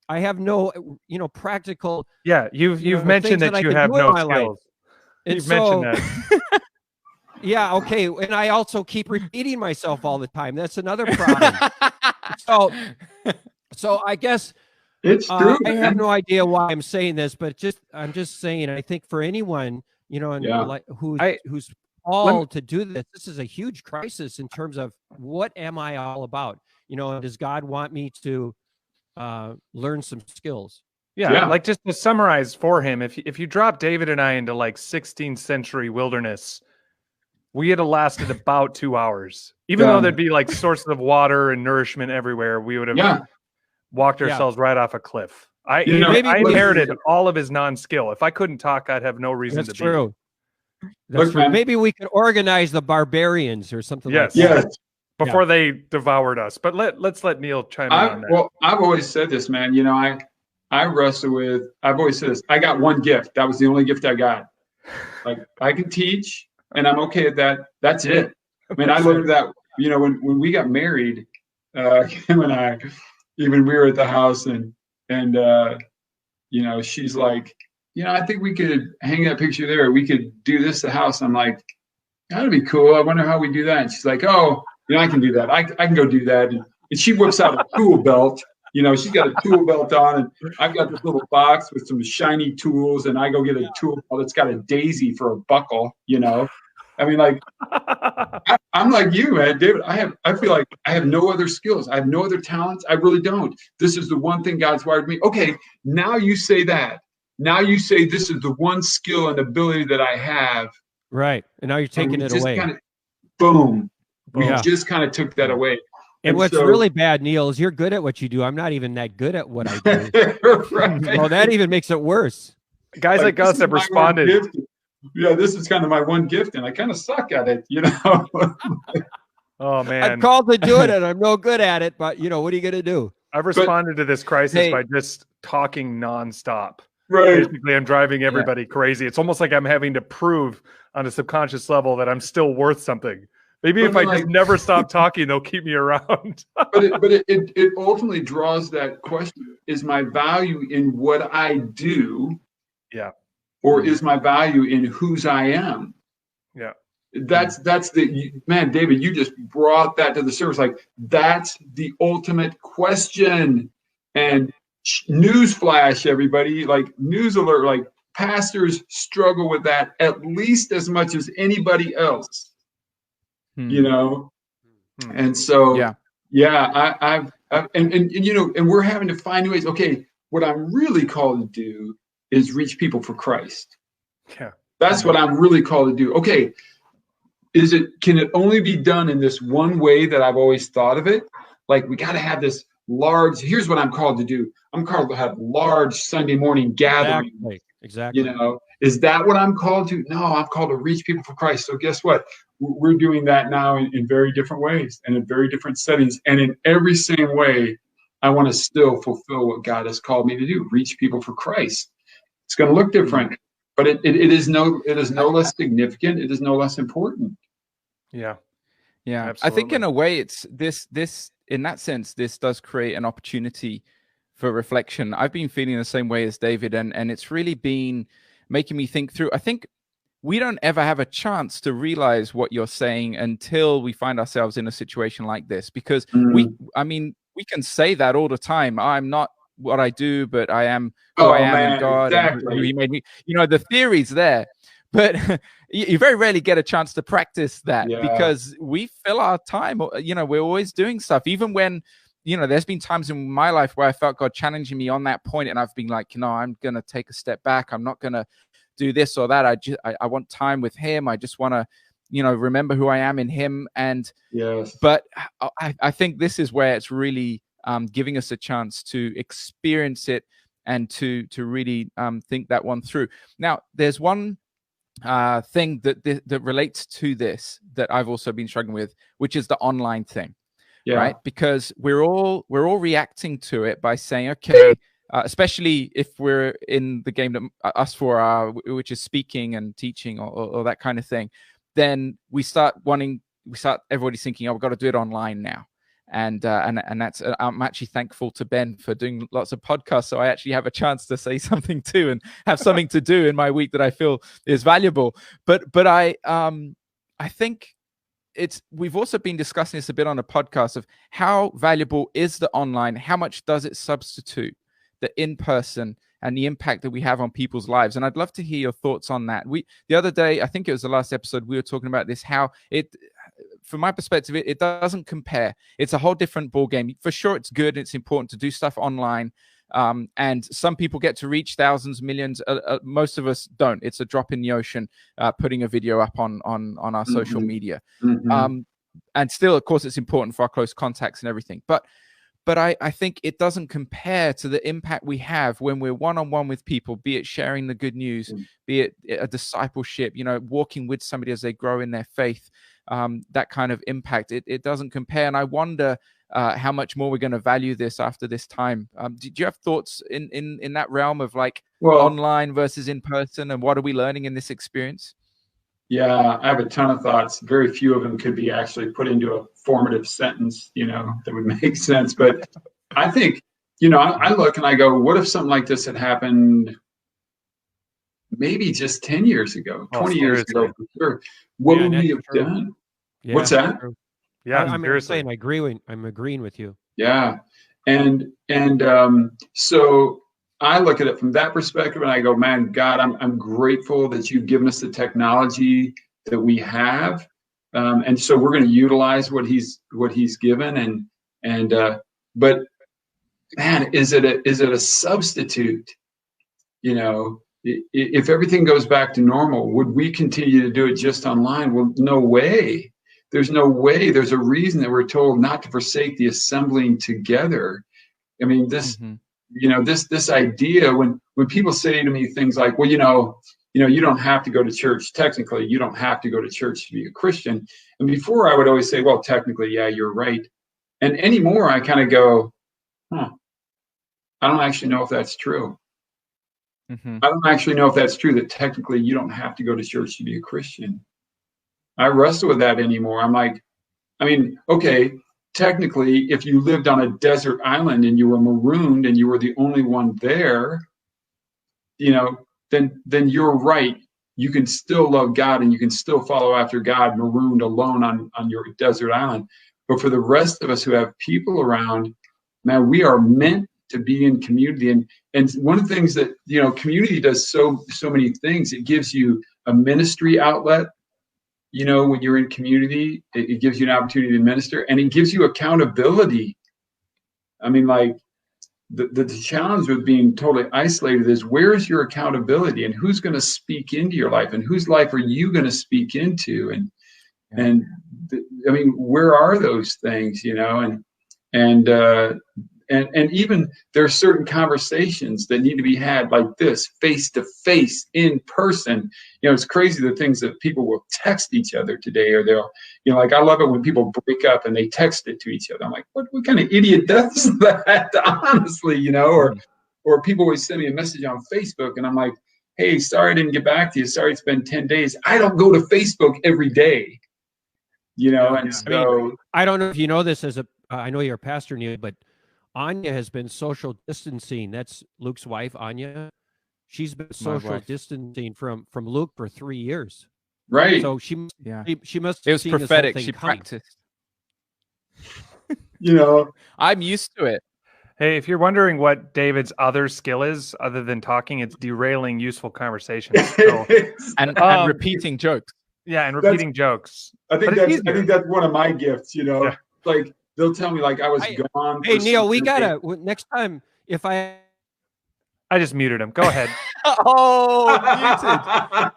I have no, you know, practical. Yeah, you've mentioned that you can have do in no my life. skills. And You've so, mentioned that. yeah, okay. And I also keep repeating myself all the time. That's another problem. So I guess It's true. I have no idea why I'm saying this, but I'm just saying. I think for anyone, you know, and like who's called to do this, this is a huge crisis in terms of what am I all about? You know, does God want me to learn some skills? Yeah, like just to summarize for him, if you drop David and I into like 16th century wilderness, we had lasted about 2 hours. Even though there'd be like sources of water and nourishment everywhere, we would have walked ourselves right off a cliff. I inherited all of his non-skill. If I couldn't talk, I'd have no reason to be. That's true. That's true. Maybe we could organize the barbarians or something like that. Yes. Before they devoured us. But let's let Neal chime in on that. Well, I've always said this, man. You know, I wrestle with, I've always said this. I got one gift. That was the only gift I got. Like, I can teach, and I'm okay at that. That's it. I mean, I learned that, you know, when we got married, him and I, even we were at the house, and you know, she's like, you know, I think we could hang that picture there. We could do this at the house. I'm like, that'd be cool. I wonder how we do that. And she's like, oh, you know, I can do that. I can go do that. And she whips out a tool belt. You know, she's got a tool belt on, and I've got this little box with some shiny tools, and I go get a tool belt that's got a daisy for a buckle, you know. I mean, like, I'm like you, man, David. I feel like I have no other skills. I have no other talents. I really don't. This is the one thing God's wired me. Okay, now you say that. Now you say this is the one skill and ability that I have. Right. And now you're taking it away. Boom. We just kind of took that away. And what's really bad, Neal, is you're good at what you do. I'm not even that good at what I do. Right. Well, that even makes it worse. Guys like us have responded. Yeah, this is kind of my one gift, and I kind of suck at it, you know. Oh, man. I'm called to do it, and I'm no good at it, but, you know, what are you going to do? I've responded to this crisis by just talking nonstop. Right. Basically, I'm driving everybody crazy. It's almost like I'm having to prove on a subconscious level that I'm still worth something. Maybe if I just never stop talking, they'll keep me around. but it ultimately draws that question: is my value in what I do? Yeah. Or is my value in whose I am? Yeah. That's the man, David. You just brought that to the surface. Like, that's the ultimate question. And newsflash, everybody! Like, news alert! Like, pastors struggle with that at least as much as anybody else. You know, and so I've you know, and we're having to find ways. Okay, what I'm really called to do is reach people for Christ. Yeah, that's what I'm really called to do. Okay, can it only be done in this one way that I've always thought of it? Like, we got to have this large. Here's what I'm called to do. I'm called to have large Sunday morning gatherings. Exactly. You know, is that what I'm called to? No, I'm called to reach people for Christ. So guess what? We're doing that now in very different ways and in very different settings. And in every same way, I want to still fulfill what God has called me to do, reach people for Christ. It's going to look different, but it is no less significant. It is no less important. Yeah. Yeah. Absolutely. I think in a way it's this in that sense, this does create an opportunity for reflection. I've been feeling the same way as David, and it's really been making me think through. I think we don't ever have a chance to realize what you're saying until we find ourselves in a situation like this, because we can say that all the time. I'm not what I do, but I am who I am in God. Exactly. And who He made me. You know, the theory's there, but you very rarely get a chance to practice that because we fill our time. You know, we're always doing stuff, even when, you know, there's been times in my life where I felt God challenging me on that point, and I've been like, no, I'm going to take a step back. I'm not going to do this or that. I want time with Him. I just want to, you know, remember who I am in Him. And but I think this is where it's really giving us a chance to experience it and to really think that one through. Now, there's one thing that relates to this that I've also been struggling with, which is the online thing. Right, because we're all reacting to it by saying, okay, especially if we're in the game that us four are, which is speaking and teaching or that kind of thing, then everybody's thinking, oh, we've got to do it online now. And that's, I'm actually thankful to Ben for doing lots of podcasts, so I actually have a chance to say something too and have something to do in my week that I feel is valuable. But I think we've also been discussing this a bit on a podcast of how valuable is the online, how much does it substitute the in-person and the impact that we have on people's lives. And I'd love to hear your thoughts on that. The other day, I think it was the last episode, we were talking about this, how from my perspective, it doesn't compare. It's a whole different ball game. For sure, it's good. It's important to do stuff online. And some people get to reach thousands, millions. Most of us don't. It's a drop in the ocean, putting a video up on our social media. And still, of course, it's important for our close contacts and everything. But I think it doesn't compare to the impact we have when we're one-on-one with people, be it sharing the good news, be it a discipleship, walking with somebody as they grow in their faith. That kind of impact, it doesn't compare. And I wonder how much more we're going to value this after this time. Did you have thoughts in that realm of online versus in person, and what are we learning in this experience? Yeah, I have a ton of thoughts. Very few of them could be actually put into a formative sentence, that would make sense. But I think, I look and I go, what if something like this had happened maybe just 10 years ago, 20 years ago, for sure? What would we have done? Yeah, what's that? Yeah, I'm saying I'm agreeing with you. Yeah. And so I look at it from that perspective and I go, man, God, I'm grateful that you've given us the technology that we have. And so we're going to utilize what he's given. But man, is it a substitute? If everything goes back to normal, would we continue to do it just online? Well, no way. There's no way. There's a reason that we're told not to forsake the assembling together. I mean, this idea, when people say to me things like, well, you don't have to go to church. Technically, you don't have to go to church to be a Christian. And before I would always say, well, technically, yeah, you're right. And anymore, I kind of go, I don't actually know if that's true. I don't actually know if that's true, that technically you don't have to go to church to be a Christian. I wrestle with that anymore. I'm like, okay, technically, if you lived on a desert island and you were marooned and you were the only one there, then you're right. You can still love God and you can still follow after God, marooned alone on your desert island. But for the rest of us who have people around, man, we are meant to be in community. And one of the things that, community does so many things. It gives you a ministry outlet. When you're in community, it gives you an opportunity to minister, and it gives you accountability. I mean, like the challenge with being totally isolated is, where is your accountability, and who's going to speak into your life, and whose life are you going to speak into? And where are those things, and even there are certain conversations that need to be had like this, face to face, in person. It's crazy the things that people will text each other today, or they'll, I love it when people break up and they text it to each other. I'm like, what kind of idiot does that? Honestly, or people always send me a message on Facebook and I'm like, hey, sorry I didn't get back to you. Sorry it's been 10 days. I don't go to Facebook every day, and so. I don't know if you know this I know you're a pastor, Neal, but Anya has been social distancing. That's Luke's wife, Anya. She's been social distancing from Luke for 3 years. Right. So she must. It was prophetic. She practiced. I'm used to it. Hey, if you're wondering what David's other skill is, other than talking, it's derailing useful conversations. So, and repeating jokes. Yeah, and repeating jokes. I think that's one of my gifts. Like. They'll tell me like I was gone. Hey, Neal, we gotta next time. If I just muted him. Go ahead. Muted.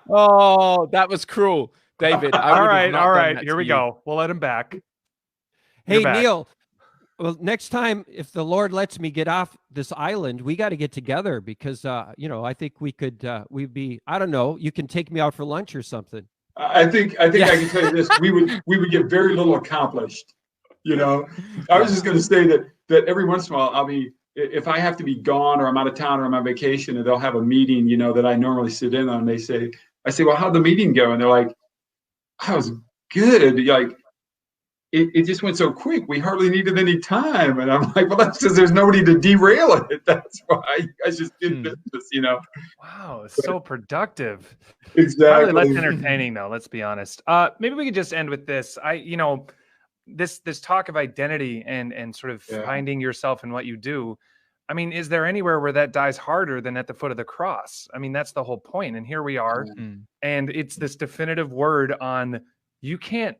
Oh, that was cruel, David. All right. Here we go. We'll let him back. Hey, Neal. Well, next time, if the Lord lets me get off this island, we got to get together because I think we could. We'd be. I don't know. You can take me out for lunch or something. I think I can tell you this. We would get very little accomplished. I was just going to say that every once in a while I'll be if I have to be gone or I'm out of town or I'm on vacation and they'll have a meeting, you know, that I normally sit in on, I say, well, how'd the meeting go? And they're like, I was good. Like, it just went so quick. We hardly needed any time. And I'm like, well, that's because there's nobody to derail it. That's why I just did business, you know. Wow, it's so productive. Exactly. Probably less entertaining though, let's be honest. Maybe we could just end with this. This talk of identity and sort of finding yourself in what you do. I mean, is there anywhere where that dies harder than at the foot of the cross? I mean, that's the whole point. And here we are. And it's this definitive word on you can't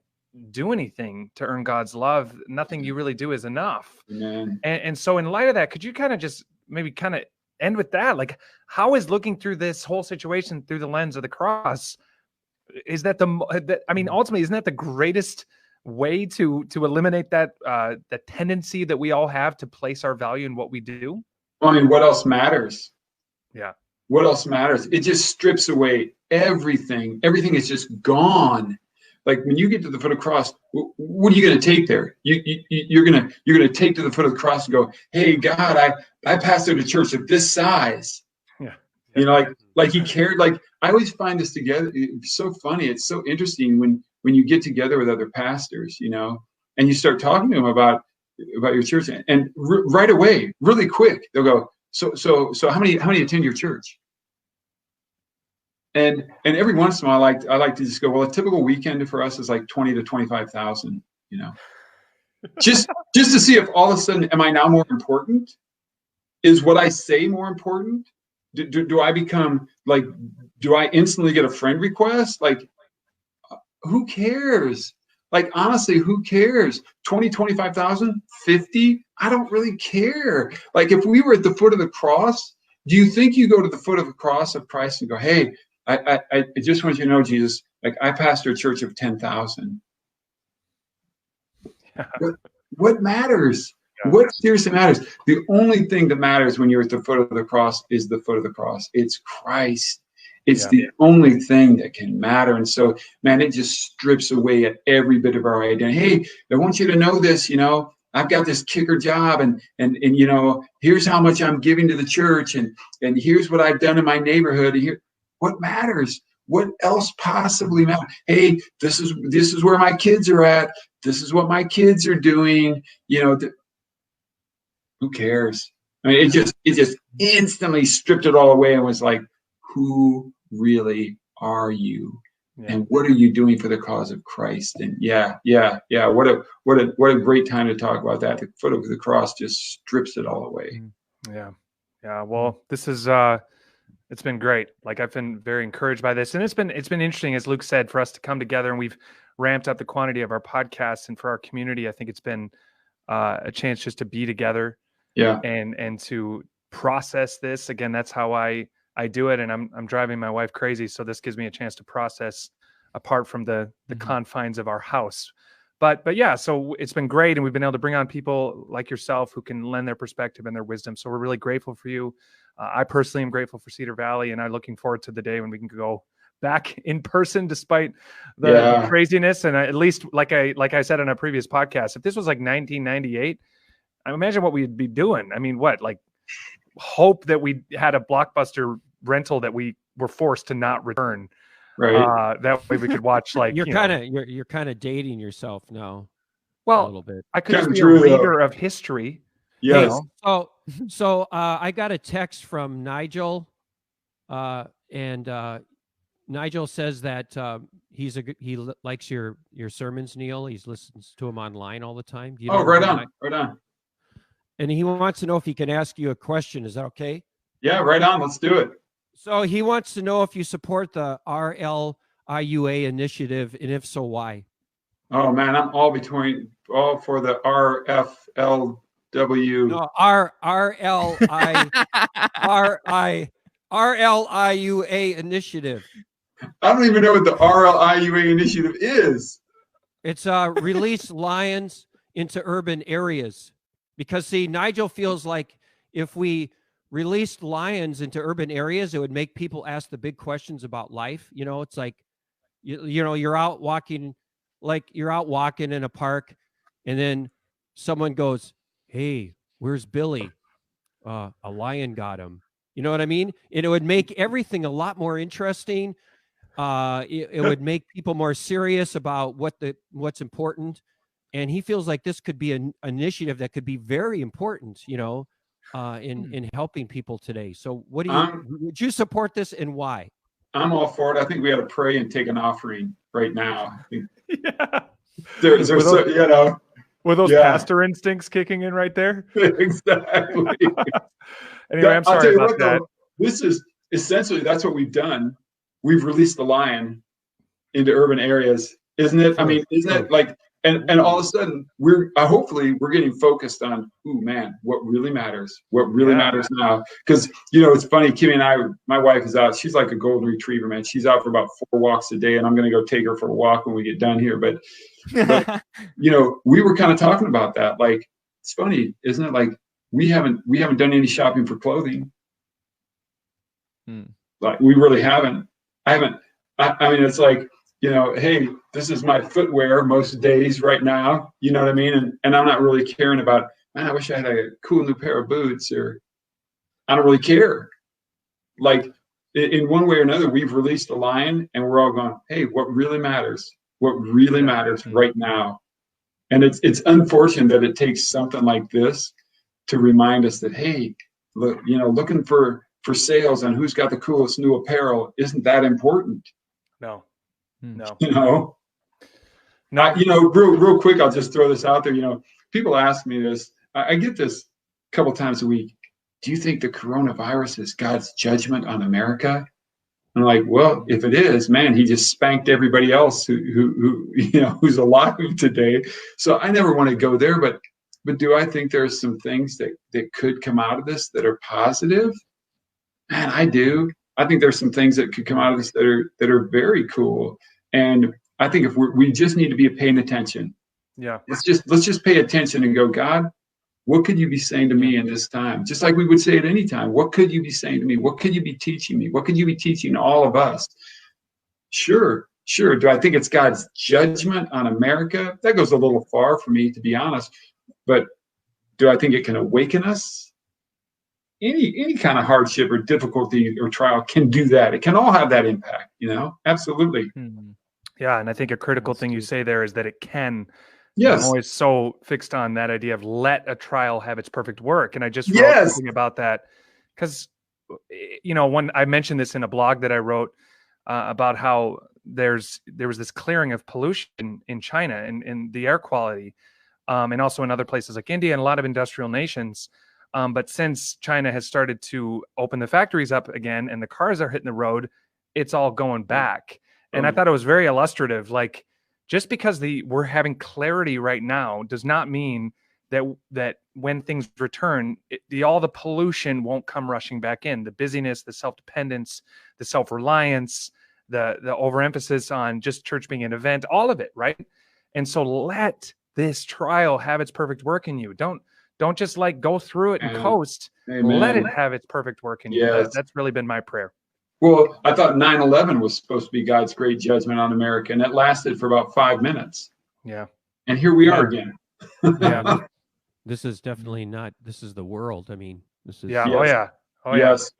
do anything to earn God's love. Nothing you really do is enough. And so in light of that, could you kind of just maybe kind of end with that? Like, how is looking through this whole situation through the lens of the cross, is that ultimately, isn't that the greatest way to eliminate that the tendency that we all have to place our value in what we do? I mean, what else matters? Yeah. What else matters? It just strips away everything. Everything is just gone. Like when you get to the foot of the cross, what are you going to take there? You're going to take to the foot of the cross and go, hey, God, I pastored a church of this size. Yeah. You know, like he cared. Like I always find this together. It's so funny. It's so interesting when you get together with other pastors, you know, and you start talking to them about your church, and right away, really quick, they'll go, so how many attend your church? And every once in a while, I like to just go, well, a typical weekend for us is like 20 to 25,000, you know, just to see if all of a sudden, am I now more important? Is what I say more important? Do I become like, do I instantly get a friend request? Like, who cares? Like, honestly, who cares? 20, 25,000, 50? I don't really care. Like, if we were at the foot of the cross, do you think you go to the foot of the cross of Christ and go, hey, I just want you to know, Jesus, like I pastor a church of 10,000. What matters? What seriously matters? The only thing that matters when you're at the foot of the cross is the foot of the cross. It's Christ. It's the only thing that can matter. And so, man, it just strips away at every bit of our identity. Hey, I want you to know this, you know, I've got this kicker job and you know, here's how much I'm giving to the church and here's what I've done in my neighborhood. And here, what matters? What else possibly matters? Hey, this is where my kids are at. This is what my kids are doing. You know, who cares? I mean, it just instantly stripped it all away and was like, who really are you? And what are you doing for the cause of Christ? And what a great time to talk about that. The foot of the cross just strips it all away. Yeah. Well, this is it's been great. Like I've been very encouraged by this, and it's been interesting, as Luke said, for us to come together, and we've ramped up the quantity of our podcasts, and for our community, I think it's been a chance just to be together, and to process this. Again, that's how I do it, and I'm driving my wife crazy, so this gives me a chance to process apart from the confines of our house. But yeah, so it's been great, and we've been able to bring on people like yourself who can lend their perspective and their wisdom. So we're really grateful for you. I personally am grateful for Cedar Valley, and I'm looking forward to the day when we can go back in person, despite the craziness. And at least, like I said on a previous podcast, if this was like 1998, I imagine what we'd be doing. I mean, hope that we had a Blockbuster rental that we were forced to not return. Right. That way we could watch you're kind of dating yourself now. Well, a little bit. I could just be a reader of history. Yes. You know? So I got a text from Nigel, and Nigel says that he likes your sermons, Neal. He listens to them online all the time. Do you know right on. And he wants to know if he can ask you a question. Is that okay? Yeah, right on. Let's do it. So he wants to know if you support the RLIUA initiative, and if so, why? Oh man, I'm all for the RFLW. No, RLIUA initiative. I don't even know what the RLIUA initiative is. It's release lions into urban areas. Because see, Nigel feels like if we released lions into urban areas, it would make people ask the big questions about life. You know, it's like, you know, you're out walking in a park, and then someone goes, "Hey, where's Billy?" a lion got him. You know what I mean? And it would make everything a lot more interesting. It would make people more serious about what's important. And he feels like this could be an initiative that could be very important, in helping people today. So would you support this, and why? I'm all for it. I think we ought to pray and take an offering right now. Yeah. There's Were those pastor instincts kicking in right there? Exactly. Anyway, I'm sorry about that. This is essentially, that's what we've done. We've released the lion into urban areas, isn't it? I mean, isn't it like, and all of a sudden hopefully we're getting focused on, ooh, man, what really matters, matters now. Because, it's funny, Kimmy and I, my wife is out, she's like a golden retriever, man. She's out for about 4 walks a day, and I'm going to go take her for a walk when we get done here. But we were kind of talking about that. Like, it's funny, isn't it? Like, we haven't done any shopping for clothing. Like, we really haven't. I mean, it's like, hey, this is my footwear most days right now. You know what I mean? And I'm not really caring about, man, I wish I had a cool new pair of boots, or I don't really care. Like, in one way or another, we've released the lion, and we're all going, hey, what really matters? What really matters right now? And it's unfortunate that it takes something like this to remind us that, hey, look, looking for sales on who's got the coolest new apparel isn't that important. No. Real quick, I'll just throw this out there. People ask me this. I get this a couple times a week. Do you think the coronavirus is God's judgment on America? I'm like, well, if it is, man, he just spanked everybody else who's alive today. So I never want to go there, but do I think there's some things that could come out of this that are positive? Man, I do. I think there's some things that could come out of this that are very cool. And I think if we just need to be paying attention. Yeah. Let's just pay attention and go, God, what could you be saying to me in this time? Just like we would say at any time, what could you be saying to me? What could you be teaching me? What could you be teaching all of us? Sure. Do I think it's God's judgment on America? That goes a little far for me, to be honest. But do I think it can awaken us? Any kind of hardship or difficulty or trial can do that. It can all have that impact, Absolutely. Yeah, and I think a critical thing you say there is that it can. Yes. I'm always so fixed on that idea of let a trial have its perfect work. And I just wrote something about that because, when I mentioned this in a blog that I wrote about how there was this clearing of pollution in China and in the air quality, and also in other places like India and a lot of industrial nations. But since China has started to open the factories up again and the cars are hitting the road, it's all going back. And I thought it was very illustrative. Like, just because we're having clarity right now does not mean that when things return, all the pollution won't come rushing back in. The busyness, the self-dependence, the self-reliance, the overemphasis on just church being an event, all of it, right? And so let this trial have its perfect work in you. Don't just like go through it and coast. Amen. Let it have its perfect work in you. Yes. That's really been my prayer. Well, I thought 9/11 was supposed to be God's great judgment on America, and it lasted for about 5 minutes. Yeah. And here we are again. Yeah. This is definitely not, this is the world. I mean, this is. Yeah. Yes. Oh, yeah. Yes.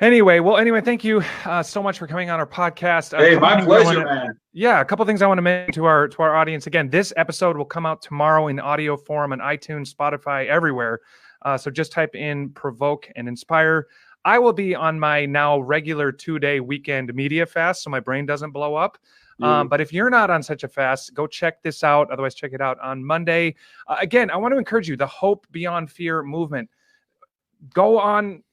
Anyway, thank you so much for coming on our podcast. Hey, my pleasure, man. Yeah, a couple things I want to mention to our audience. Again, this episode will come out tomorrow in audio form on iTunes, Spotify, everywhere. So just type in Provoke and Inspire. I will be on my now regular 2-day weekend media fast, so my brain doesn't blow up. But if you're not on such a fast, go check this out. Otherwise, check it out on Monday. Again, I want to encourage you, the Hope Beyond Fear movement. Go on,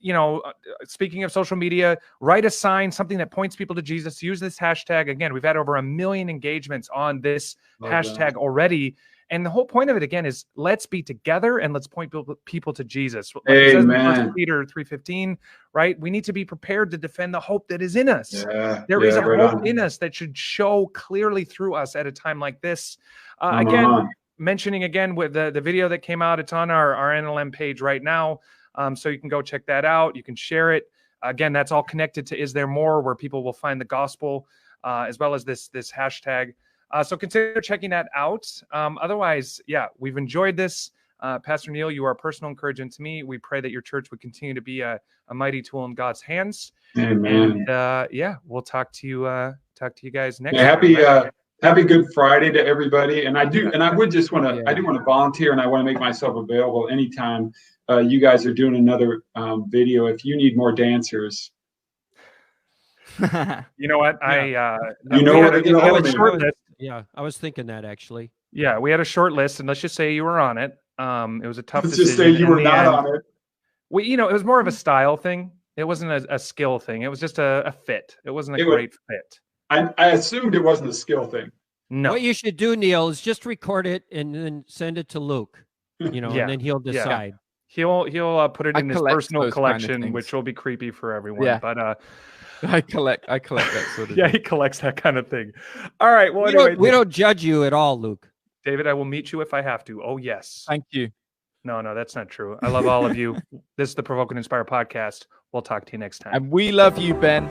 speaking of social media, write a sign, something that points people to Jesus. Use this hashtag. Again, we've had over 1 million engagements on this hashtag already. And the whole point of it, again, is let's be together and let's point people to Jesus. Like it says in 1 Cedar 3:15, right? We need to be prepared to defend the hope that is in us. There is a hope in us that should show clearly through us at a time like this. Mentioning again with the video that came out, it's on our NLM page right now. So you can go check that out. You can share it. Again, that's all connected to Is There More, where people will find the gospel, as well as this hashtag. So consider checking that out. Otherwise, yeah, we've enjoyed this. Pastor Neal, you are personal encouragement to me. We pray that your church would continue to be a mighty tool in God's hands. Amen. And yeah, we'll talk to you guys next time. Happy Good Friday to everybody. And I would just want to, I do want to volunteer, and I want to make myself available anytime you guys are doing another video. If you need more dancers. You know what? Yeah. Yeah, I was thinking that actually. Yeah, we had a short list, and let's just say you were on it. It was a tough decision. Let's just say you were not on it. It was more of a style thing. It wasn't a skill thing. It was just a fit. It wasn't a great fit. I assumed it wasn't a skill thing. No. What you should do, Neal, is just record it and then send it to Luke. And then he'll decide. Yeah. He'll put it in his personal collection, which will be creepy for everyone. Yeah. But I collect that sort of thing. He collects that kind of thing. All right. Well, we don't judge you at all, Luke. David, I will meet you if I have to. Oh, yes. Thank you. No, that's not true. I love all of you. This is the Provoke and Inspire podcast. We'll talk to you next time. And we love you, Ben.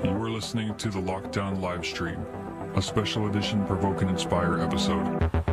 You are listening to the Lockdown live stream, a special edition Provoke and Inspire episode.